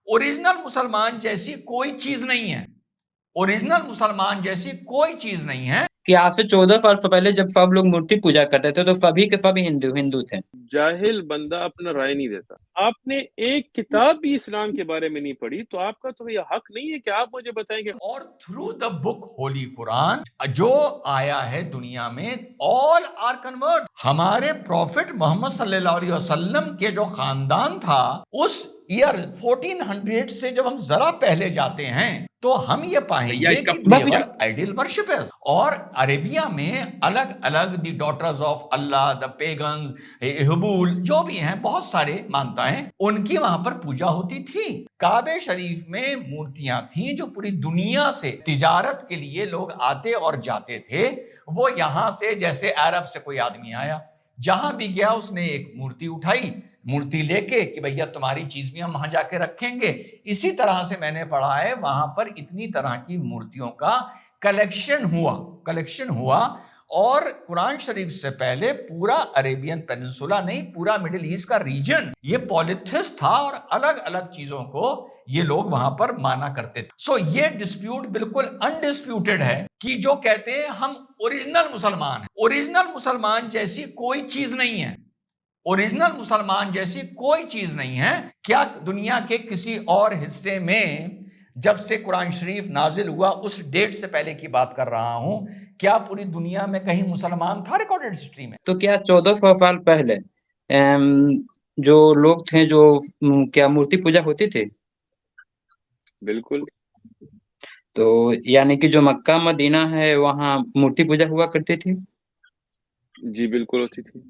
Original मुसलमान जैसी कोई चीज नहीं है, ओरिजिनल मुसलमान जैसी कोई चीज नहीं है। कि आज से 1400 वर्ष पहले जब सब लोग मूर्ति पूजा करते थे तो सभी के सभी हिंदू हिंदू थे। जाहिल बंदा अपना राय नहीं देता। आपने एक किताब भी इस्लाम के बारे में नहीं पढ़ी, तो आपका तो यह हक नहीं है कि आप मुझे बताएंगे। और through the book Holi Quran जो आया है दुनिया में, ऑल आर कन्वर्ट। हमारे प्रॉफिट मोहम्मद सल्लल्लाहु अलैहि वसल्लम के जो खानदान था, उस ईयर 1400 से जब हम जरा पहले जाते हैं तो हम ये पाएंगे कि देवर आइडल वर्शिपर्स। और अरेबिया में अलग अलग the daughters of Allah, the pagans, Hubal, जो भी हैं, बहुत सारे मानताएं, उनकी वहां पर पूजा होती थी। काबे शरीफ में मूर्तियां थी जो पूरी दुनिया से तिजारत के लिए लोग आते और जाते थे। वो यहां से, जैसे अरब से कोई आदमी आया, जहां भी गया उसने एक मूर्ति उठाई, मूर्ति लेके कि भैया तुम्हारी चीज भी हम वहां जाके रखेंगे। इसी तरह से मैंने पढ़ा है वहां पर इतनी तरह की मूर्तियों का कलेक्शन हुआ। और कुरान शरीफ से पहले पूरा अरेबियन पेनिनसुला नहीं, पूरा मिडिल ईस्ट का रीजन ये पॉलिथिस था और अलग अलग चीजों को ये लोग वहां पर माना करते थे। सो ये डिस्प्यूट बिल्कुल अनडिस्प्यूटेड है कि जो कहते हैं हम ओरिजिनल मुसलमान हैं, ओरिजिनल मुसलमान जैसी कोई चीज नहीं है, ओरिजिनल मुसलमान जैसी कोई चीज नहीं है। क्या दुनिया के किसी और हिस्से में, जब से कुरान शरीफ नाजिल हुआ उस डेट से पहले की बात कर रहा हूं, क्या पूरी दुनिया में कहीं मुसलमान था रिकॉर्डेड हिस्ट्री में? तो क्या 1400 साल पहले जो लोग थे जो क्या मूर्ति पूजा होती थी? बिल्कुल। तो यानी कि जो मक्का मदीना है वहाँ मूर्ति पूजा हुआ करती थी? जी बिल्कुल होती थी।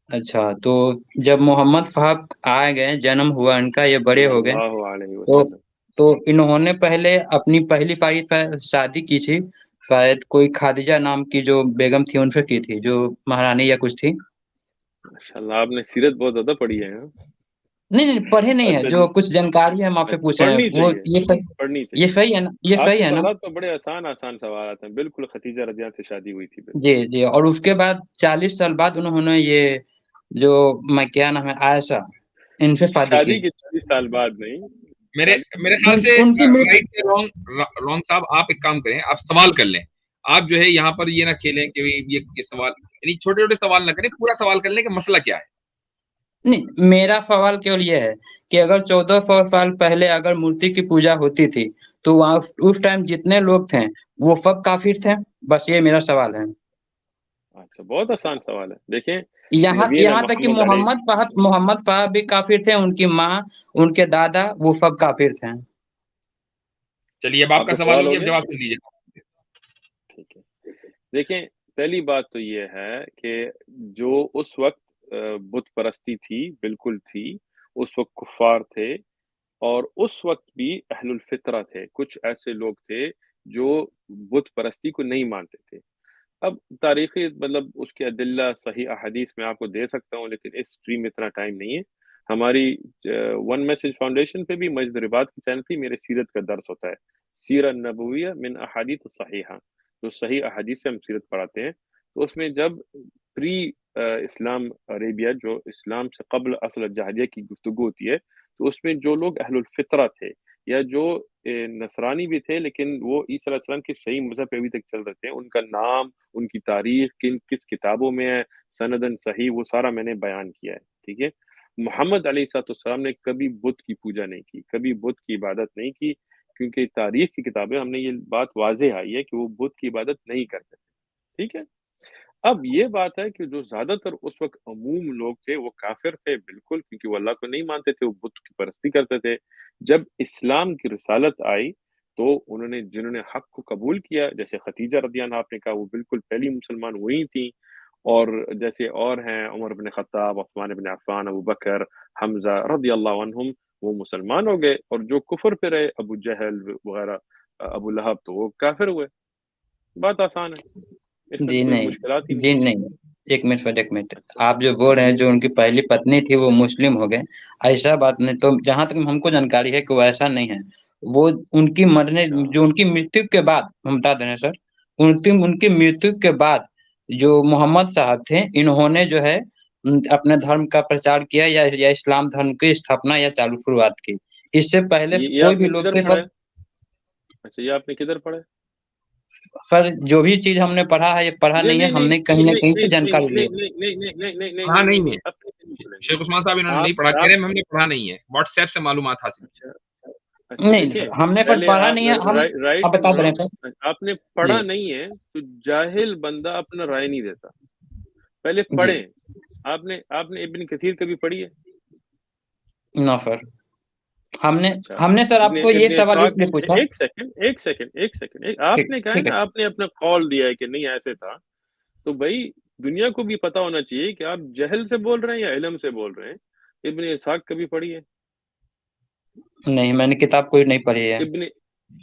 अच्छा, तो जब मोहम्मद साहब आ गए, जन्म हुआ इनका, ये बड़े हो गए, सल्लल्लाहु अलैहि तो वसल्लम। इन्होंने पहले अपनी पहली पारी शादी की थी, शायद कोई खादिजा नाम की जो बेगम थी उनसे की थी, जो महारानी या कुछ थी। माशाल्लाह, आपने सीरत बहुत ज्यादा पढ़ी है। नहीं नहीं, पढ़े नहीं है, अच्छा जो जी। कुछ जानकारी है हम आपसे पूछ रहे हैं पढ़नी वो। चाहिए, पढ़नी ये चाहिए। सही है ना? ये सही आपके है ना? सवाल तो बड़े आसान आसान सवाल आते हैं। बिल्कुल, खतीजा रज़ियल्लाहु से शादी हुई थी। जी जी। और उसके बाद 40 साल बाद उन्होंने ये जो मैं क्या नाम है आयशा, इनसे शादी शादी की। के 40 साल बाद नहीं। मेरे मेरे ख्याल से उनकी राइट से रॉन्ग साहब, आप एक काम करें, आप सवाल कर लें। आप जो है यहाँ पर ये ना खेलें कि ये सवाल, यानी छोटे छोटे सवाल ना करें, पूरा सवाल कर लें कि मसला क्या है। नहीं, मेरा सवाल केवल ये है कि अगर 1400 साल पहले अगर मूर्ति की पूजा होती थी तो वहाँ उस टाइम जितने लोग थे वो सब काफिर थे? बस ये मेरा सवाल है। अच्छा, बहुत आसान सवाल है। देखें, यहाँ नबीना यहाँ तक कि मोहम्मद मोहम्मद साहब भी काफिर थे, उनकी माँ, उनके दादा, वो सब काफिर थे। चलिए, अब आपका आपका सवाल सवाल हो हो गया, गया? जवाब सुन लीजिए। ठीक है। देखें, पहली बात तो ये है कि जो उस वक्त बुत परस्ती थी, बिल्कुल थी। उस वक्त कुफ़ार थे और उस वक्त भी अहलुल फितरा थे। कुछ ऐसे लोग थे जो बुत परस्ती को नहीं मानते थे। अब तारीखी मतलब उसके अदिल्ला सही अहादीस में आपको दे सकता हूँ, लेकिन इस स्ट्रीम में इतना टाइम नहीं है। हमारी वन मैसेज फाउंडेशन पे भी मस्जिद रिबात की चैनल पे मेरे सीरत का दर्स होता है, सीरत नबविया मिन अहादीथ सहीहा, जो सही अहादीस से हम सीरत पढ़ाते हैं। तो उसमें जब प्री इस्लाम अरेबिया, जो इस्लाम से कबल असल जहादिया की गुफ्तगू होती है, तो उसमें जो लोग अहलुल फितरा थे या जो नसरानी भी थे लेकिन वो ईसा अलैहि सलाम के सही मज़हब पे अभी तक चल रहे थे, उनका नाम, उनकी तारीख किस किताबों में है, सनदन सही, वो सारा मैंने बयान किया है। ठीक है। मोहम्मद अलैहिस्सलाम ने कभी बुत की पूजा नहीं की, कभी बुत की इबादत नहीं की, क्योंकि तारीख की किताबें हमने ये बात वाज़ेह आई है कि वो बुत की इबादत नहीं करते थे। ठीक है। अब ये बात है कि जो ज़्यादातर उस वक़्त अमूम लोग थे वो काफ़िर थे बिल्कुल, क्योंकि वो अल्लाह को नहीं मानते थे, वो बुत की परस्ती करते थे। जब इस्लाम की रिसालत आई तो उन्होंने, जिन्होंने हक़ को कबूल किया, जैसे खदीजा रज़ियल्लाहु अन्हा आपने कहा, वो बिल्कुल पहली मुसलमान हुई थीं। और जैसे और हैं उमर बिन ख़त्ताब, उस्मान बिन अफ़्फ़ान, अबू बकर, हमज़ा रज़ियल्लाहु अन्हुम, वो मुसलमान हो गए। और जो कुफ़र पे रहे, अबू जहल वग़ैरह, अबू लहब, तो वो काफ़िर हुए। बात आसान है, इसमें तो जी कोई नहीं, मुश्किलात ही नहीं। जी नहीं, एक मिनट सर, एक मिनट। अच्छा। आप जो बोल रहे हैं जी। जो उनकी पहली पत्नी थी वो मुस्लिम हो गए, ऐसा बात नहीं। तो जहाँ तक हमको जानकारी है कि वो ऐसा नहीं है। वो उनकी मरने, अच्छा। जो उनकी मृत्यु के बाद, हम बता दे रहे हैं सर, उनकी उनकी मृत्यु के बाद जो मोहम्मद साहब थे, इन्होंने जो है अपने धर्म का प्रचार किया या इस्लाम धर्म की स्थापना या चालू शुरुआत की। इससे पहले ये कोई भी आपने लोग किधर थे पढ़ा सब। है? अच्छा, ये आपने किधर पढ़ा है? सर जो भी चीज हमने पढ़ा है ये पढ़ा नहीं नहीं है, नहीं नहीं हमने कहीं नहीं ना नहीं कहीं से नहीं नहीं जानकारी ली नहीं है। नहीं नहीं नहीं नहीं नहीं नहीं पढ़ा नहीं नहीं नहीं है अपने से नहीं बोलेंगे। शेख उस्मान साहब, इन्होंने नहीं आप पढ़ा, कह आप रहे हैं हमने पढ़ा नहीं है, व्हाट्सएप से मालूमात हासिल की। अच्छा अच्छा, नहीं देखें, सर, हमने सर पहले पढ़ा आप नहीं है, हम राइट आप बता एंड दे रहे हैं रॉन्ग, सर। आपने जी पढ़ा नहीं है तो जाहिल बंदा अपना राय नहीं देता। पहले जी पढ़ें। आपने आपने इब्न कसीर कभी पढ़ी है? ना सर, हमने अच्छा, हमने सर इब्न आपको ये इब्न सवाल इस्हाक, इसलिए पूछा। एक सेकंड, ठीक आपने कहा है ठीक है। ना, आपने अपना कॉल दिया है कि नहीं ऐसे था, तो भाई दुनिया को भी पता होना चाहिए कि आप जहल से बोल रहे हैं या इल्म से बोल रहे हैं। इब्न इस्हाक कभी पढ़ी है? नहीं, मैंने किताब कोई नहीं पढ़ी है। इब्न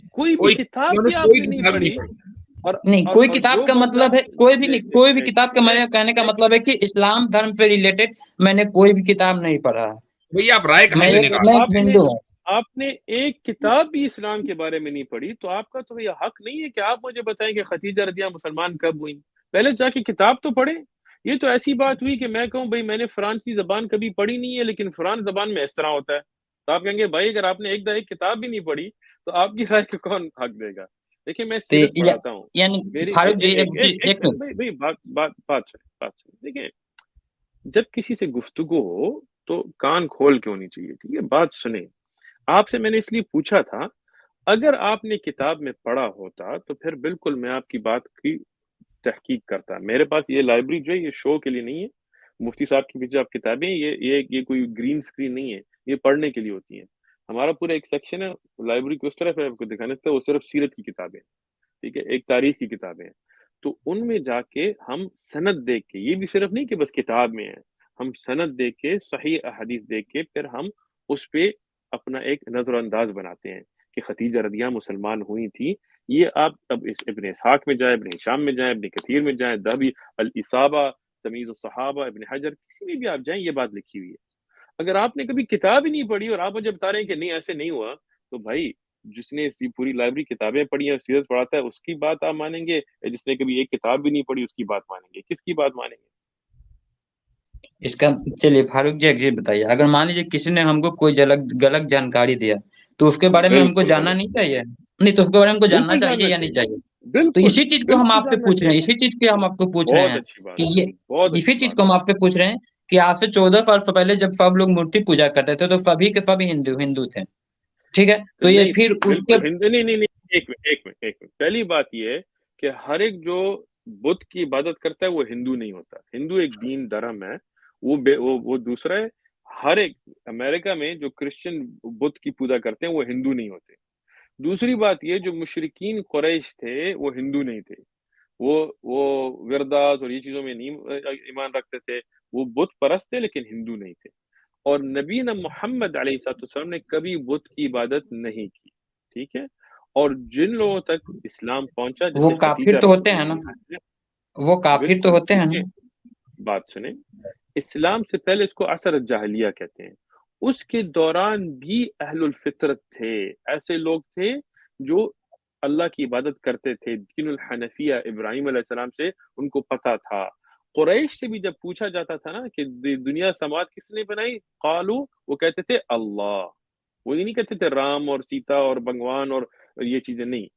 कोई भी कोई किताब इन्होंने भी कोई आपने नहीं किताब नहीं पढ़ी। पढ़ी। और नहीं, कोई किताब जो का बंदा मतलब है कोई भी नहीं, कोई भी किताब का मेरे कहने का एक मतलब है कि इस्लाम धर्म से रिलेटेड मैंने कोई भी किताब नहीं पढ़ा है। भैया आप राय कहाँ मैं देने एक का? मैं एक आपने हिंदू हूँ। आपने एक किताब भी इस्लाम के बारे में नहीं पढ़ी, तो आपका तो ये हक नहीं है कि आप मुझे बताएं कि खदीजा रदिया मुसलमान कब हुई। पहले जाके किताब तो पढ़े। ये तो ऐसी बात हुई कि मैं कहूँ भाई मैंने फ्रांसी जबान कभी पढ़ी नहीं है, लेकिन फ्रांस जबान में इस तरह होता है, तो आप कहेंगे भाई अगर आपने एक किताब भी नहीं पढ़ी तो आपकी राय को कौन हक देगा? देखिए, मैं तो सीरत पढ़ाता हूँ। यानी मेरी फारूक जी एक एक एक एक मिनट मिनट। भाई भाई बात सुनिए। देखिए, जब किसी से गुफ्तगू हो तो कान खोल के होनी चाहिए, ठीक है? बात सुने। आपसे मैंने इसलिए पूछा था, अगर आपने किताब में पढ़ा होता तो फिर बिल्कुल मैं आपकी बात की तहकीक करता। मेरे पास ये लाइब्रेरी जो है ये शो के लिए नहीं है। मुफ्ती साहब की भी जो आप किताबें, ये कोई ग्रीन स्क्रीन नहीं है, ये पढ़ने के लिए होती हैं। हमारा पूरा एक सेक्शन है लाइब्रेरी की, उस तरफ है आपको दिखाने से, वो सिर्फ सीरत की किताबें, ठीक है? एक तारीख की किताबें हैं। तो उनमें जाके हम सनद देख के, ये भी सिर्फ नहीं कि बस किताब में है, हम सनद देख के, सही अहादीस देख के, फिर हम उस पे अपना एक नजरअंदाज बनाते हैं कि खदीजा रदिया मुसलमान हुई थी। ये आप अब इस इब्न इसहाक में जाए, इब्न हिशाम में जाए, इब्न कथीर में जाए, दहबी अल इसाबा, तमीज़ सहाबा, इब्न हजर, किसी में भी आप जाएं ये बात लिखी हुई है। अगर आपने कभी किताब ही नहीं पढ़ी और आप मुझे बता रहे हैं कि नहीं ऐसे नहीं हुआ, तो भाई जिसने इसकी पूरी लाइब्रेरी किताबें पढ़ी है, सीरत पढ़ाता है, उसकी बात आप मानेंगे, या जिसने कभी एक किताब भी नहीं पढ़ी उसकी बात मानेंगे? किसकी बात मानेंगे? इसका चलिए फारूक जी एक चीज बताइए, अगर मान लीजिए किसी ने हमको कोई गलत गलत जानकारी दिया तो उसके बारे में हमको बिल्कुल जानना गलत, नहीं चाहिए? नहीं तो उसके बारे में हमको जानना बिल्कुल चाहिए जानना या नहीं चाहिए, चाहिए? तो बिल्कुल इसी चीज को हम बिल्कुल आपसे जानना पूछ रहे हैं, चाहिए। इसी चीज के हम आपको पूछ रहे बहुत हैं अच्छी बात कि है, ये बहुत इसी अच्छी चीज बात को हम है। आपसे पूछ रहे हैं कि आज से 14 साल पहले जब सब लोग मूर्ति पूजा करते थे तो सभी के सभी हिंदू हिंदू थे, ठीक है? तो तो ये नहीं, फिर उसके बिल्कुल हिंदू नहीं नहीं नहीं, एक मिनट। पहली बात ये है कि हर एक जो बुत की इबादत करता है वो हिंदू नहीं होता। हिंदू एक दीन धर्म है, वो दूसरा है। हर एक अमेरिका में जो क्रिश्चियन बुत की पूजा करते हैं वो हिंदू नहीं होते। दूसरी बात ये, जो मुशरिकीन कुरैश थे वो हिंदू नहीं थे। वो विरदास और ये चीजों में नहीं ईमान रखते थे। वो बुत परस्त थे लेकिन हिंदू नहीं थे। और नबी न मोहम्मद अलैहिस्सलाम ने कभी बुत की इबादत नहीं की, ठीक है? और जिन लोगों तक इस्लाम पहुंचा, वो जैसे काफिर खदीजा तो होते हैं ना, रज़ियल्लाहु वो अन्हा, काफिर तो बिल्कुल होते हैं देखिए, ना। बात सुने। इस्लाम से पहले इसको असर जाहिलिया कहते हैं। उसके दौरान भी अहलुल फितरत थे, ऐसे लोग थे जो अल्लाह की इबादत करते थे। दीनुल हनफिया इब्राहिम अलैहिस्सलाम से उनको पता था। कुरैश से भी जब पूछा जाता था ना कि दुनिया समाज किसने बनाई, कालू, वो कहते थे अल्लाह। वो ये नहीं कहते थे राम और सीता और भगवान और ये चीजें नहीं।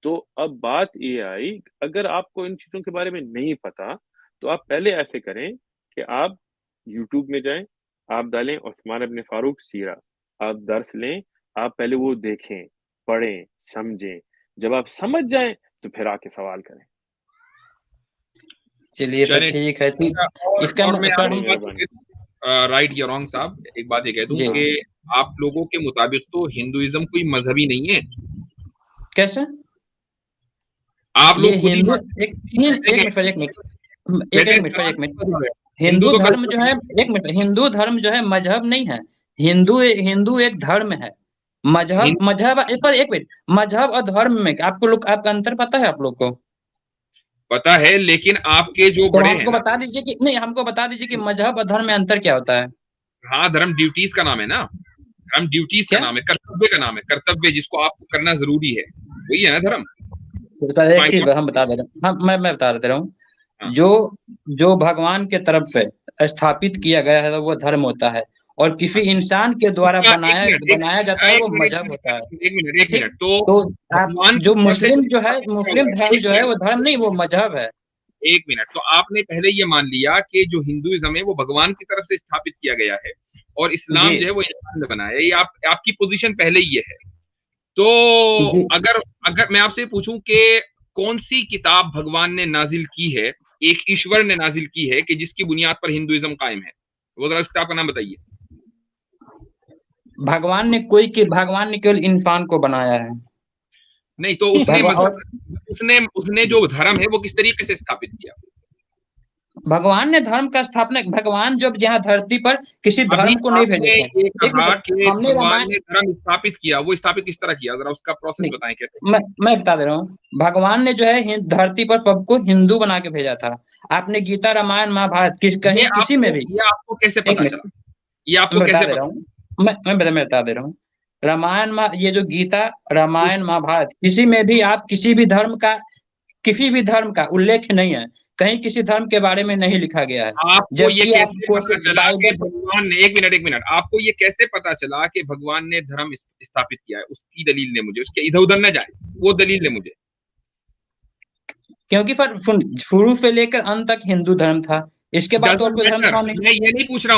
तो अब बात ये आई, अगर आपको इन चीजों के बारे में नहीं पता, तो आप पहले ऐसे करें कि आप यूट्यूब में जाएं, आप डालें उस्मान इब्न फारूक सीरा, आप दर्स लें, आप पहले वो देखें, पढ़ें, समझें। जब आप समझ जाएं तो फिर आके सवाल करें। चलिए सर चलिए, ठीक है। तो इसका और मैं सर बड़ी आखिरी बात मेहरबानी। राइट या रॉन्ग साहब, एक बात ये कह दूं जी कि आप लोगों के मुताबिक तो हिंदुइज्म कोई मजहबी नहीं है। कैसे? आप ये लोग खुद ही हिंदू एक एक देखें, मिनट सर, एक मिनट एक कहते एक हैं मिनट सर, एक मिनट। हिंदू हिंदू तो धर्म जो कल्चर है, एक मिनट, हिंदू धर्म जो है मजहब नहीं है। हिंदू हिंदू एक धर्म है। मजहब मजहब एक मिनट, मजहब और धर्म में आपको लोग आपका अंतर पता है आप लोग को? पता है, लेकिन आपके जो तो बड़े हैं हमको ना, बता दीजिए कि नहीं, हमको बता दीजिए कि मजहब और धर्म में अंतर क्या होता है? हाँ, धर्म ड्यूटीज का नाम है ना, धर्म ड्यूटीज का क्या? नाम है, कर्तव्य का नाम है, कर्तव्य जिसको आपको करना जरूरी है, वही है ना धर्म। तो एक चीज फाइनल। हम बता दे रहे हैं, हाँ मैं बता दे रहा हूँ। हाँ, जो जो भगवान के तरफ से स्थापित किया गया है वो धर्म होता है, और किसी इंसान के द्वारा क्या- बनाया जाता है, वो एक मजहब होता है। एक मिनट तो तो आप भगवान जो की तरफ से मुस्लिम जो है, मुस्लिम धर्म एक जो है, वो मिनट, धर्म नहीं, वो मजहब है। एक मिनट, तो आपने पहले ये मान लिया कि जो हिंदुइज्म है वो भगवान की तरफ से स्थापित किया गया है और इस्लाम जी जो है वो इंसान ने बनाया है। ये आपकी पोजीशन पहले ही ये है। तो जी। अगर अगर मैं आपसे पूछूं कि कौन सी किताब भगवान ने नाजिल की है, एक ईश्वर ने नाजिल की है कि जिसकी बुनियाद पर हिंदुइज्म कायम है, वो जरा उस किताब का नाम बताइए। भगवान ने केवल इंसान को बनाया है। नहीं तो उसने भगवान और उसने उसने जो धर्म है वो किस तरीके से स्थापित किया? भगवान ने धर्म का स्थापना, भगवान जब यहाँ धरती पर किसी अभी धर्म को नहीं भेजे आपने थे। ये एक कहा मिनट, कि हमने भगवान रामायण ने धर्म स्थापित किया, वो स्थापित किस तरह किया, जरा उसका प्रोसेस नहीं, बताएं कैसे? मैं बता दे रहा हूँ। भगवान ने जो है धरती पर सबको हिंदू बना के भेजा था। आपने गीता, रामायण, महाभारत ये किसी में भी, ये आपको कैसे एक पता मिनट, चला? ये आपको मैं बता कैसे दे पता? रहा हूँ। मैं बता दे रहा हूँ। ये जो गीता, रामायण, महाभारत, किसी भी धर्म का उल्लेख नहीं है। कहीं किसी धर्म के बारे में नहीं लिखा गया है। आपको ये जबकि कैसे आपको पता चला कि बाइबल, भगवान ने, एक मिनट, आपको ये कैसे पता चला कि भगवान ने धर्म स्थापित किया है? उसकी दलील ने मुझे, उसके इधर उधर न जाए, वो दलील ने मुझे। क्योंकि फिर शुरू से लेकर अंत तक हिंदू धर्म था। इसके बाद तो और कोई धर्म था नहीं। मैं ये नहीं पूछ रहा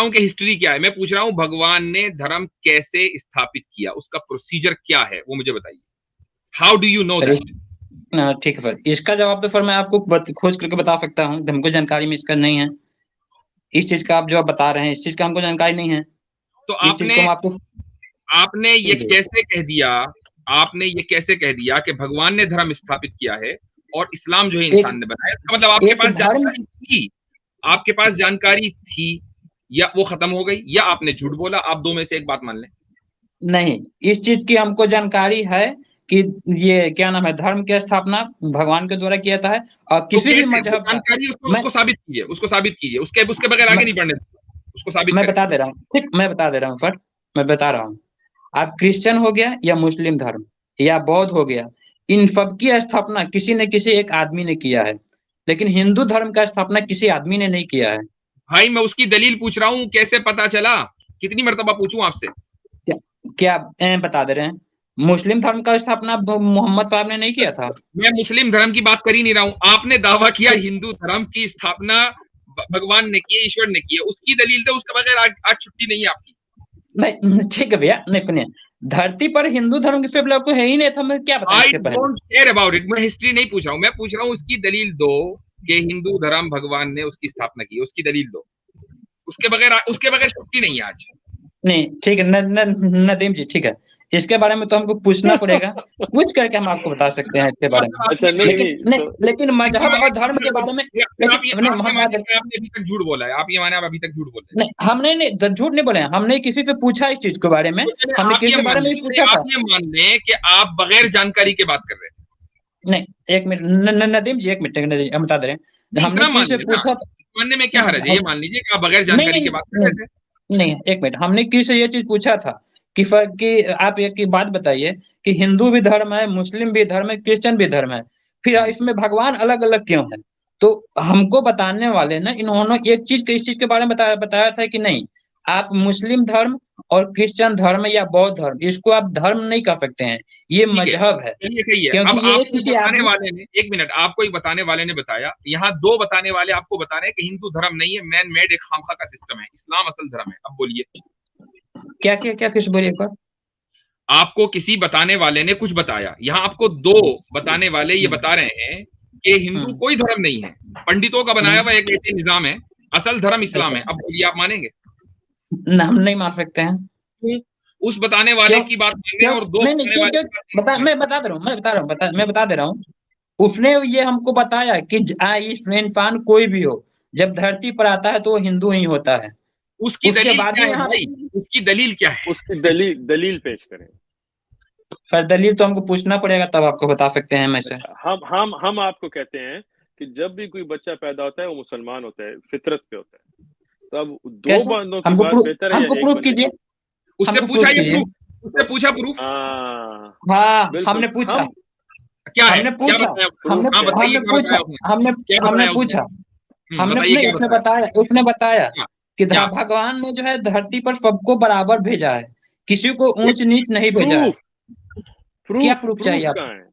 हूँ कि हिस्ट्री क्या है, मैं पूछ रहा हूँ भगवान ने धर्म कैसे स्थापित किया, उसका प्रोसीजर क्या है, वो मुझे बताइए। How do you know that? ठीक है, फिर इसका जवाब तो फिर मैं आपको खोज करके बता सकता हूँ। हमको जानकारी में इसका नहीं है। इस चीज का आप जो बता रहे हैं, इस चीज का हमको जानकारी नहीं है। तो इस चीज को हम आपको आपने ये कैसे कह दिया, आपने ये कैसे कह दिया कि भगवान ने धर्म स्थापित किया है और इस्लाम जो है इंसान ने बनाया? इसका मतलब आपके पास जानकारी थी, आपके पास जानकारी थी, या वो खत्म हो गई, या आपने झूठ बोला? आप दो में से एक बात मान लें। नहीं, इस चीज की हमको जानकारी है कि ये क्या नाम है, धर्म की स्थापना भगवान के द्वारा किया था है। और किसी भी मजहब का जानकारी उसको साबित कीजिए, उसके बगैर आगे नहीं बढ़ने, उसको साबित मैं बता दे रहा हूँ। ठीक, मैं बता दे रहा हूँ सर, मैं बता रहा हूँ। आप क्रिश्चियन हो गया या मुस्लिम धर्म या बौद्ध हो गया, इन सब की स्थापना किसी न किसी एक आदमी ने किया है। लेकिन हिंदू धर्म का स्थापना किसी आदमी ने नहीं किया है। भाई मैं उसकी दलील पूछ रहा हूँ, कैसे पता चला? कितनी मर्तबा पूछूं आपसे? क्या बता दे रहे हैं? मुस्लिम धर्म का स्थापना मोहम्मद साहब ने नहीं किया था। मैं मुस्लिम धर्म की बात कर ही नहीं रहा हूँ। आपने दावा किया हिंदू धर्म की स्थापना भगवान ने की है, ईश्वर ने की है, उसकी दलील तो उसके बगैर आज छुट्टी नहीं है आपकी। नहीं, ठीक है भैया, नहीं सुनिए, धरती पर हिंदू धर्म के फेवल आपको है ही नहीं था। मैं क्या बताऊं इसके पहले? I don't care about it। मैं हिस्ट्री नहीं पूछ रहा हूँ, मैं पूछ रहा हूँ उसकी दलील दो कि हिंदू धर्म भगवान ने उसकी स्थापना की, उसकी दलील दो। उसके बगैर छुट्टी नहीं है आज। नहीं, ठीक है नदीम जी, ठीक है, इसके बारे में तो हमको पूछना पड़ेगा। पूछ करके हम आपको बता सकते हैं इसके बारे में। अच्छा, लेकिन मजहब और धर्म के बारे में आपने अभी तक झूठ बोला है, आप ये माने आप अभी तक झूठ बोल रहे हैं। नहीं, हमने नहीं झूठ नहीं बोले हैं। हमने किसी से पूछा इस चीज के बारे में, हमने किसी के बारे में पूछा था। आप ये मान लें कि आप बगैर जानकारी के बात कर रहे हैं। नहीं, एक मिनट नदीम जी, एक मिनट, हम बता दे रहे हैं। हमने किसी से पूछा, मानने में क्या हर्ज है? ये मान लीजिए कि आप बगैर जानकारी के बात कर रहे थे। नहीं, एक मिनट, हमने किसी से ये चीज पूछा था कि आप एक बात बताइए कि हिंदू भी धर्म है, मुस्लिम भी धर्म है, क्रिश्चियन भी धर्म है, फिर इसमें भगवान अलग अलग क्यों है? तो हमको बताने वाले ना, इन्होंने एक चीज इस चीज के बारे में बताया था कि नहीं, आप मुस्लिम धर्म और क्रिश्चियन धर्म या बौद्ध धर्म, इसको आप धर्म नहीं कह सकते हैं, ये मजहब है। सही है। अब आपको बताने वाले ने, एक मिनट, आपको एक बताने वाले ने बताया, यहाँ दो बताने वाले आपको बता रहे हैं कि हिंदू धर्म नहीं है, मैन मेड एक खामखा का सिस्टम है, इस्लाम असल धर्म है। अब बोलिए क्या फिर बोलिए एक बार। आपको किसी बताने वाले ने कुछ बताया, यहाँ आपको दो बताने वाले ये बता रहे हैं कि हिंदू कोई धर्म नहीं है, पंडितों का बनाया हुआ एक ऐसे निजाम है, असल धर्म इस्लाम है। अब बोलिए आप मानेंगे? हम नहीं मान सकते हैं। उस बताने वाले की बात मानने और दो मैं बता दे रहा हूँ। उसने ये हमको बताया कि इंसान कोई भी हो, जब धरती पर आता है तो वो हिंदू ही होता है। उसकी दलील क्या है भाई? उसकी दलील क्या है? उसकी दलील पेश करें। सर दलील तो हमको पूछना पड़ेगा, तब आपको बता सकते हैं मैं से। हम आपको कहते हैं कि जब भी कोई बच्चा पैदा होता है वो मुसलमान होता है, फितरत पे होता है। तो अब दो बातों की बात बेहतर है, हमको प्रूफ कीजिए। उससे पूछा ये उससे पूछा प्रूफ। हाँ, हमने पूछा। क्या है? हमने पूछा उसने बताया कि क्या भगवान ने जो है धरती पर सबको बराबर भेजा है, किसी को ऊंच नीच नहीं भेजा है। प्रूफ क्या प्रूफ प्रूफ चाहिए प्रूफ आपको? कहाँ है?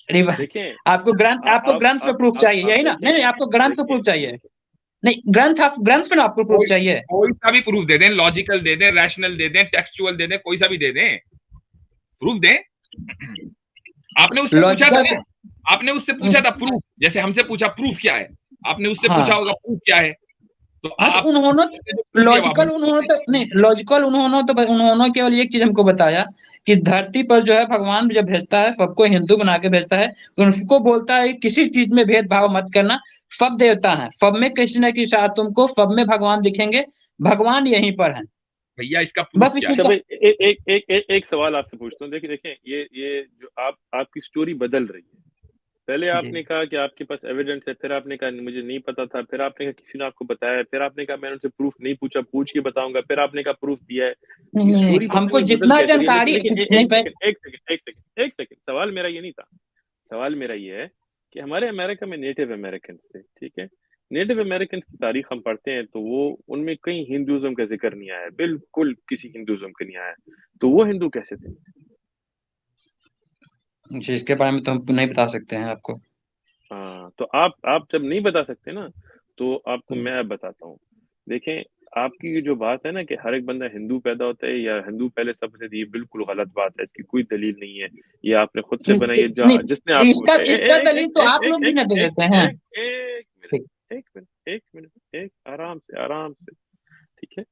अरे वाह, देखें, आपको ग्रंथ, आपको ग्रंथ से प्रूफ चाहिए, आप यही ना? नहीं नहीं, आपको ग्रंथ से देखिए प्रूफ चाहिए। नहीं, ग्रंथ से ना आपको प्रूफ कोई चाहिए। कोई सा भी प्रूफ दे दें, लॉजिकल दे दें, रैशनल दे दें, टेक्सचुअल दे दें, कोई सा भी दे दें, प्रूफ दें। आपने उससे पूछा था लॉजिकल, ना, आपने उससे पूछा था प्रूफ, जैसे हमसे पूछा प्रूफ क्या है, आपने उससे हाँ पूछा होगा प्रूफ क्या है, तो हाँ, तो आप उन्होंने लॉजिकल, वापस उन्होंने तो नहीं, लॉजिकल उन्होंने केवल एक चीज हमको बताया कि धरती पर जो है भगवान जब भेजता है सबको हिंदू बना के भेजता है, उनको बोलता है किसी चीज में भेदभाव मत करना, सब देवता है, सब में किसी न किसी साथ तुमको सब में भगवान दिखेंगे, भगवान यहीं पर है। भैया इसका बस प्रूफ इस क्या चीज अच्छा का, भाई, एक सवाल आपसे पूछता हूँ। देखिए देखें, ये जो आपकी स्टोरी बदल रही है। पहले जी आपने कहा कि आपके पास एविडेंस है, फिर आपने कहा मुझे नहीं पता था, फिर आपने कहा किसी ने आपको बताया, फिर आपने कहा मैंने उनसे प्रूफ नहीं पूछा, पूछ के बताऊंगा, फिर आपने कहा प्रूफ दिया है। ये स्टोरी हमको बदल जितना कैसे रही है? जानकारी, लेकिन नहीं भाई, एक सेकंड, सवाल मेरा ये नहीं था। सवाल मेरा ये है कि हमारे अमेरिका में नेटिव अमेरिकन थे, ठीक है? नेटिव अमेरिकन की तारीख हम पढ़ते हैं तो वो उनमें कहीं हिंदुइज्म का जिक्र नहीं आया, बिल्कुल किसी हिंदुइज्म का नहीं आया। तो वो हिंदू कैसे थे? जी, इसके बारे में तो हम नहीं बता सकते हैं आपको। हाँ, तो आप जब नहीं बता सकते ना, तो आपको मैं अब बताता हूँ। देखें, आपकी ये जो बात है ना कि हर एक बंदा हिंदू पैदा होता है या हिंदू पहले सब थे, ये बिल्कुल गलत बात है, इसकी कोई दलील नहीं है। ये आपने खुद से बनाई है, नहीं, जिसने आपको इसका इसका दलील तो आप लोग भी ना दे देते हैं। एक मिनट, ठीक। आराम से, आराम से, ठीक है?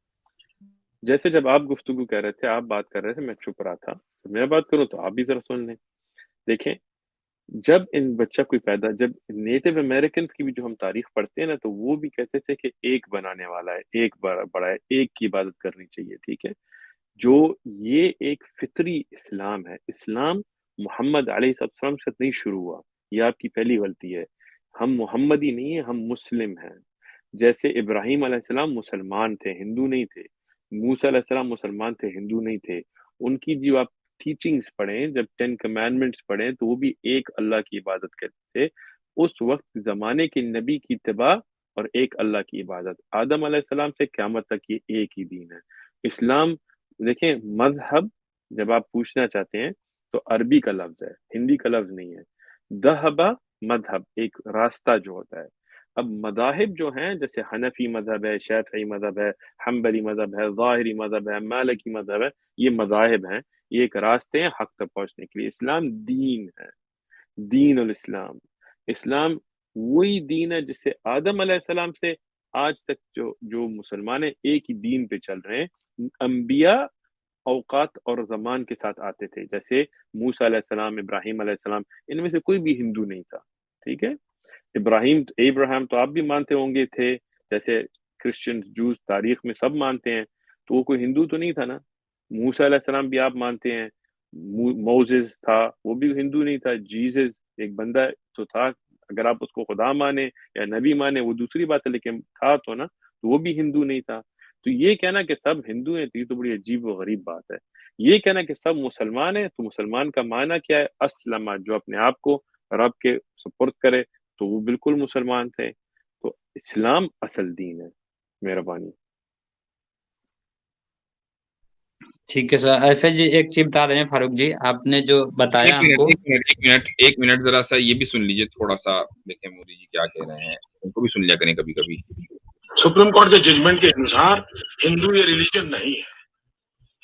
जैसे जब आप गुफ्तगू कर रहे थे, आप बात कर रहे थे, मैं चुप रहा था, तो मैं बात करूं तो आप भी जरा सुन लें। देखें, जब नेटिव अमेरिकन की भी जो हम तारीख पढ़ते हैं ना, तो वो भी कहते थे कि एक बनाने वाला है, एक बड़ा है, एक की इबादत करनी चाहिए, ठीक है? जो ये एक फितरी इस्लाम है। इस्लाम मोहम्मद अलैहिस्सलाम से नहीं शुरू हुआ, ये आपकी पहली गलती है। हम मोहम्मदी नहीं है, हम मुस्लिम हैं। जैसे इब्राहिम अलैहिस्सलाम मुसलमान थे, हिंदू नहीं थे। मूसा अलैहिस्सलाम मुसलमान थे, हिंदू नहीं थे। उनकी जो आप टीचिंग्स पढ़ें, जब 10 कमांडमेंट्स पढ़ें, तो वो भी एक अल्लाह की इबादत करते थे। उस वक्त जमाने के नबी की इत्तिबा और एक अल्लाह की इबादत। आदम अलैहिस्सलाम से क़यामत तक ये एक ही दीन है। इस्लाम, देखें, मजहब जब आप पूछना चाहते हैं तो अरबी का लफ्ज है, हिंदी का लफ्ज नहीं है। दहबा मजहब, एक रास्ता जो होता है। अब मदाहिब जो हैं, जैसे हनफी मजहब है, शाफी मजहब है, हम्बली मजहब है, ज़ाहिरी मजहब है, मालिकी मजहब है, ये मदाहिब हैं, ये एक रास्ते हैं हक तक पहुंचने के लिए। इस्लाम दीन है, दीन उल इस्लाम। इस्लाम वही दीन है जिससे आदम अलैहिस्सलाम से आज तक जो जो मुसलमान हैं एक ही दीन पे चल रहे हैं। अंबिया औकात और ज़मान के साथ आते थे, जैसे मूसा अलैहिस्सलाम, इब्राहिम अलैहिस्सलाम, इनमें से कोई भी हिंदू नहीं था, ठीक है? इब्राहिम तो आप भी मानते होंगे थे, जैसे क्रिश्चियन, जूस तारीख में सब मानते हैं, तो वो कोई हिंदू तो नहीं था ना। मूसा अलैहिस्सलाम भी आप मानते हैं, मोजेस था, वो भी हिंदू नहीं था। जीसस एक बंदा तो था, अगर आप उसको खुदा माने या नबी माने वो दूसरी बात है, लेकिन था तो ना, तो वो भी हिंदू नहीं था। तो ये कहना कि सब हिंदू हैं, तो ये तो बड़ी अजीब व गरीब बात है। ये कहना कि सब मुसलमान हैं, तो मुसलमान का माना क्या है? अस्लमा, जो अपने आप को रब के सुपुर्द करे, तो वो बिल्कुल मुसलमान थे। तो इस्लाम असल दीन है। मेहरबानी। ठीक है सर। ऐसे जी एक चीज बता दें फारूक जी, आपने जो बताया एक मिनट हमको, एक मिनट जरा सा ये भी सुन लीजिए थोड़ा सा। देखें मोदी जी क्या कह रहे हैं, उनको भी सुन लिया करें कभी कभी। सुप्रीम कोर्ट के जजमेंट के अनुसार हिंदू ये रिलीजन नहीं है,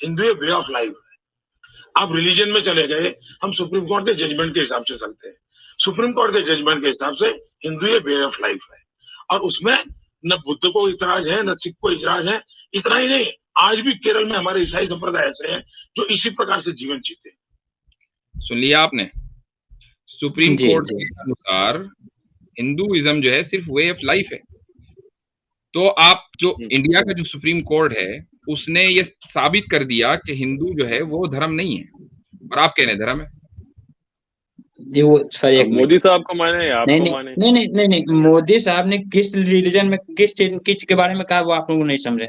हिंदू ये वे ऑफ लाइफ है। आप रिलीजन में चले गए, हम सुप्रीम कोर्ट के जजमेंट के हिसाब से चलते हैं। सुप्रीम कोर्ट के जजमेंट के हिसाब से हिंदू ये वे ऑफ लाइफ है, और उसमें न बुद्ध को इतराज है, न सिख को इतराज है। इतना ही नहीं, आज भी केरल में हमारे ईसाई संप्रदाय ऐसे हैं जो इसी प्रकार से जीवन जीते। सुन लिया आपने? सुप्रीम जी कोर्ट जी, के अनुसार हिंदुइज्म जो है सिर्फ वे ऑफ लाइफ है। तो आप जो इंडिया का जो सुप्रीम कोर्ट है उसने ये साबित कर दिया कि हिंदू जो है वो धर्म नहीं है, और आप कह रहे हैं धर्म है। ये वो सर एक मिनट, मोदी साहब को माने या नहीं आपको नहीं माने? नहीं नहीं नहीं नहीं, मोदी साहब ने किस रिलीजन में किस चीज के बारे में कहा वो आप लोग नहीं समझे।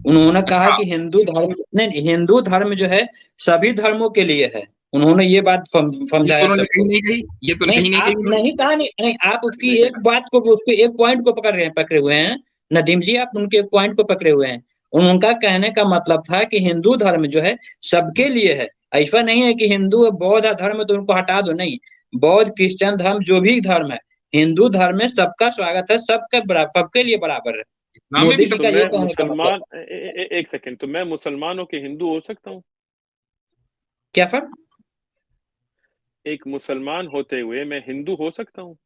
उन्होंने कहा अच्छा, कि हिंदू धर्म, नहीं, हिंदू धर्म जो है सभी धर्मों के लिए है। उन्होंने ये बात ये तो समझाया उन्होंने कहीं सबको। नहीं कही, ये तो नहीं, कहीं नहीं आप कही उन्होंने। नहीं कहा, नहीं नहीं, आप उसकी एक बात को, उसके एक पॉइंट को पकड़ हुए हैं, नदीम जी, आप उनके पॉइंट को पकड़े हुए हैं। उनका कहने का मतलब था कि हिंदू धर्म जो है सबके लिए है। ऐसा नहीं है कि हिंदू बौद्ध धर्म है तो उनको हटा दो, नहीं। बौद्ध, क्रिश्चियन धर्म, जो भी धर्म है, हिंदू धर्म में सबका स्वागत है, सबका बराबर, सबके लिए बराबर है। इस्लाम में मोदी भी जी सब तो का ये मैं कहने का मतलब। मुसलमान एक सेकंड, तो मैं मुसलमान होके हिंदू हो सकता हूँ? क्या फर्क? एक मुसलमान होते हुए मैं हिंदू हो सकता हूँ?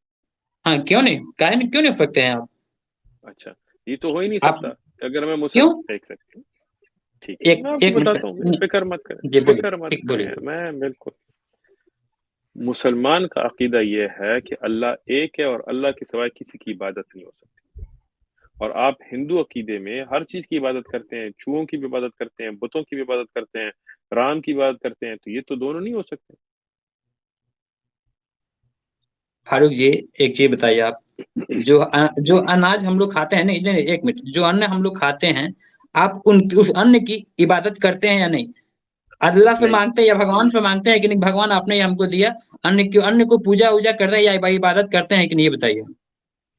हाँ, क्यों नहीं, क्यों नहीं हो सकते हैं आप? अच्छा, ये तो हो ही नहीं आप सकता। अगर मैं क्यों? एक सेकंड, ठीक है, मैं आपको एक मिनट, बताता हूँ, फिक्र मत करें, जी बोलिए, फिक्र मत ठीक बोलिए। करें, मैं बिल्कुल। मुसलमान का अकीदा ये है कि अल्लाह एक है और अल्लाह के सिवाय किसी की इबादत नहीं हो सकती। और आप हिंदू अकीदे में हर चीज की इबादत करते हैं, चूहों की भी इबादत करते हैं, बुतों की भी इबादत करते हैं, राम की इबादत करते हैं, तो ये तो दोनों नहीं हो सकते। फारूक जी, एक चीज बताइए आप, जो अनाज हम लोग खाते हैं, नहीं नहीं, एक मिनट, जो अन्न हम लोग खाते हैं, आप उस अन्न की इबादत करते हैं या नहीं? अल्लाह से नहीं मांगते हैं या भगवान से मांगते हैं कि नहीं, भगवान आपने ही हमको दिया, अन्न को पूजा वूजा करते हैं या इबादत करते हैं कि नहीं, ये बताइए।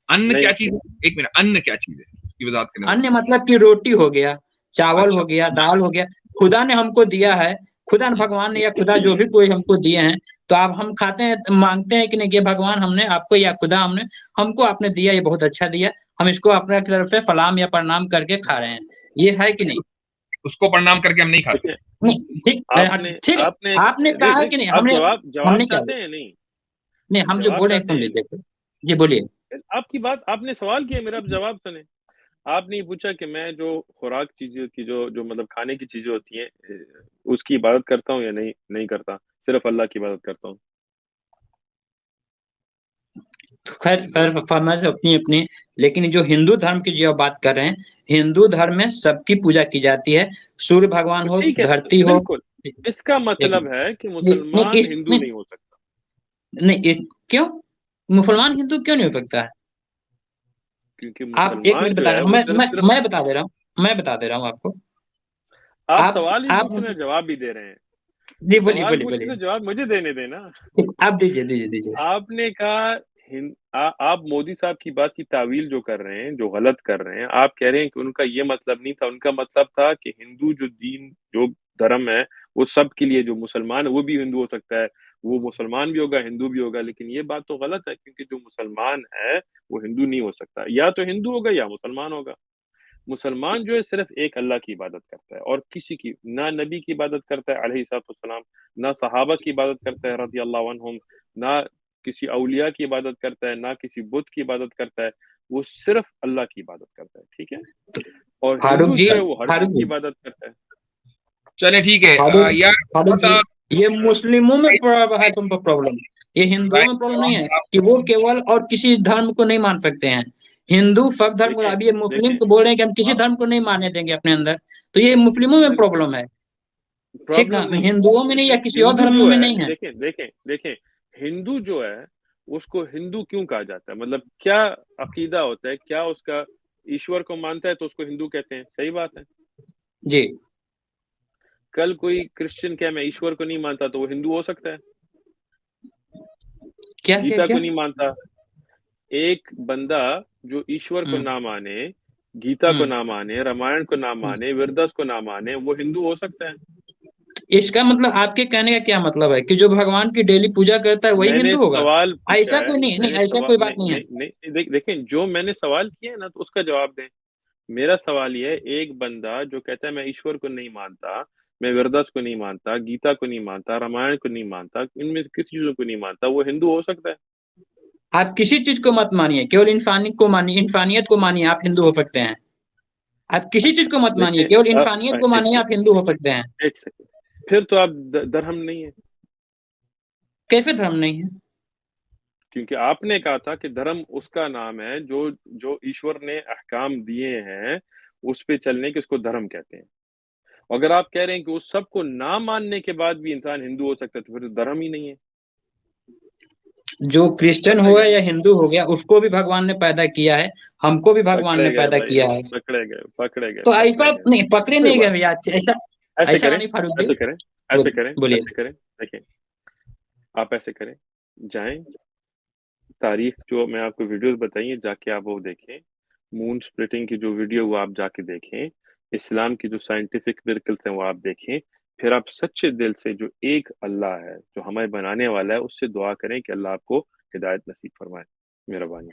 अन्न क्या नहीं चीज है? एक मिनट, अन्न क्या चीज है उसकी वजाहत करें जरा। अन्न मतलब कि रोटी हो गया, चावल अच्छा, हो गया, दाल हो गया, खुदा ने हमको दिया है। खुदा ने, भगवान ने या खुदा जो भी कोई हमको दिए हैं, तो आप हम खाते हैं, मांगते हैं कि नहीं, ये भगवान हमने आपको, या खुदा हमने हमको आपने दिया, ये बहुत अच्छा दिया, हम इसको अपने तरफ से सलाम या प्रणाम करके खा रहे हैं, ये है कि नहीं? उसको प्रणाम करके हम नहीं खाते। देखिए, नहीं, ठीक आपने ठीक है। आपने आपने कहा कि नहीं, आप हमने जवाब हमने क्या चाहते बोला? हैं? नहीं, नहीं, हम जो जवाब बोले चाहते सुन हैं? लीजिए। जी बोलिए। आपकी बात, आपने सवाल किया मेरा, आप जवाब सुने। आपने ये पूछा कि मैं जो खुराक चीजें होती, जो जो मतलब खाने की चीजें होती हैं, उसकी इबादत करता हूँ या नहीं, नहीं करता, सिर्फ अल्लाह की इबादत करता हूँ। खैर खैर, फरमाइश अपनी अपनी, लेकिन जो हिंदू धर्म की जो आप बात कर रहे हैं, हिंदू धर्म में सबकी पूजा की जाती है, सूर्य भगवान तो हो, ठीक है, तो धरती हो। बिल्कुल इसका एक मतलब है कि नहीं, मुसलमान हिंदू नहीं हो सकता। नहीं, क्यों? मुसलमान हिंदू क्यों नहीं हो सकता है? क्योंकि आप एक मुसलमान मिनट जो बता है रहे हैं, वो सिर्फ सिर्फ मैं बता दे रहा हूँ, मैं बता दे रहा हूँ आपको। आप आप सवाल ही आप पूछ रहे हैं, जवाब भी दे रहे हैं। जी बोलिए सवाल बोलिए पूछ रहे बोलिए। तो जवाब मुझे देने देना। आप दीजिए दीजिए दीजिए। आपने कहा आप मोदी साहब की बात की तावील जो कर रहे हैं, जो गलत कर रहे हैं, आप कह रहे हैं कि उनका ये मतलब नहीं था, उनका मतलब था कि हिंदू जो दीन, जो धर्म है, वो सब के लिए, जो मुसलमान है वो भी हिंदू हो सकता है, वो मुसलमान भी होगा, हिंदू भी होगा। लेकिन ये बात तो गलत है, क्योंकि जो मुसलमान है वो हिंदू नहीं हो सकता, या तो हिंदू होगा या मुसलमान होगा। मुसलमान जो है सिर्फ एक अल्लाह की इबादत करता है, और किसी की ना नबी की इबादत करता है अलैहिस्सलाम, ना सहाबा की इबादत करता है रज़ी अल्लाह अन्हुम, ना किसी औलिया की इबादत करता है, ना किसी बुत की इबादत करता है। वो सिर्फ अल्लाह की इबादत करता है, ठीक है। और फारूक हिंदू जी, जो है वो हर चीज फारूक की जी, इबादत करता है। चले ठीक है। फारूक यार थोड़ा फारूक जी, सा ये मुस्लिमों में है तुमको प्रॉब्लम, ये हिंदुओं में प्रॉब्लम नहीं है कि वो केवल और किसी धर्म को नहीं मान सकते हैं। हिंदू सब धर्म को, देखें अभी ये मुस्लिम देखें को बोल रहे हैं कि हम किसी आप धर्म को नहीं मानने देंगे अपने अंदर, तो ये मुस्लिमों में बिल्कुल प्रॉब्लम है। ठीक प्रॉब्लम है, नहीं है। हिंदुओं में नहीं या देखें किसी और हिंदू धर्म जो में है, नहीं है। देखें देखें देखें हिंदू जो है उसको हिंदू क्यों कहा जाता है, मतलब क्या अकीदा होता है, क्या उसका, ईश्वर को मानता है तो उसको हिंदू कहते हैं, सही बात है। जी। कल कोई क्रिश्चियन क्या मैं ईश्वर को नहीं मानता तो वो हिंदू हो सकता है? क्या क्या गीता क्या? को नहीं मानता एक बंदा, जो ईश्वर को हम्म ना माने, गीता को हम्म ना माने, रामायण को ना हम्म। माने, वेदव्यास को ना माने, वो हिंदू हो सकता है? इसका मतलब, आपके कहने का क्या मतलब है कि जो भगवान की डेली पूजा करता है वही मैंने हिंदू होगा? सवाल पूछा ऐसा है, कोई नहीं, नहीं मैंने ऐसा सवाल कोई बात नहीं नहीं है। नहीं नहीं देखें, जो मैंने सवाल किया है ना, तो उसका जवाब दें। मेरा सवाल ये है, एक बंदा जो कहता है मैं ईश्वर को नहीं मानता, मैं वेदव्यास को नहीं मानता, गीता को नहीं मानता, रामायण को नहीं मानता, इनमें से किसी चीजों को नहीं मानता, वो हिंदू हो सकता है? आप किसी चीज को मत मानिए, केवल इंसानियत को मानिए, इंसानियत को मानिए, आप हिंदू हो सकते हैं। आप किसी चीज अच्छा को मत मानिए, देखें, केवल इंसानियत को एक मानिए, आप सेकंड, हिंदू हो सकते हैं। एक सेकंड, फिर तो आप धर्म नहीं है। कैसे धर्म नहीं है? क्योंकि आपने कहा था कि धर्म उसका नाम है जो जो ईश्वर ने अहकाम दिए हैं, उस पे चलने के, उसको धर्म कहते हैं। अगर आप कह रहे हैं कि उस सबको ना मानने के बाद भी इंसान हिंदू हो सकता है, तो फिर तो धर्म ही नहीं है। जो क्रिश्चियन हो पकड़े गया गए, या हिंदू हो गया, उसको भी भगवान ने पैदा किया है, हमको भी भगवान ने पकड़े गए पैदा भाई, किया है। पकड़े गए, पकड़े गए, तो ऐसा पकड़े गए। नहीं, पकड़े कोई नहीं गए बात भैया, ऐसा नहीं, ऐसे ऐसा करें, नहीं फारूक जी। ऐसे करें, ऐसे करें, बोलिए। ऐसे करें। देखिए, आप ऐसे करें, जाएं, तारीख जो मैं आपको वीडियोस बताइए, जाके आप वो देखें। मून स्प्लिटिंग की जो वीडियो वो आप जाके देखें, इस्लाम की जो साइंटिफिक मिरेकल्स हैं वो आप देखें, फिर आप सच्चे दिल से जो एक अल्लाह है, जो हमें बनाने वाला है, उससे दुआ करें कि अल्लाह आपको हिदायत नसीब फरमाए। मेहरबानी।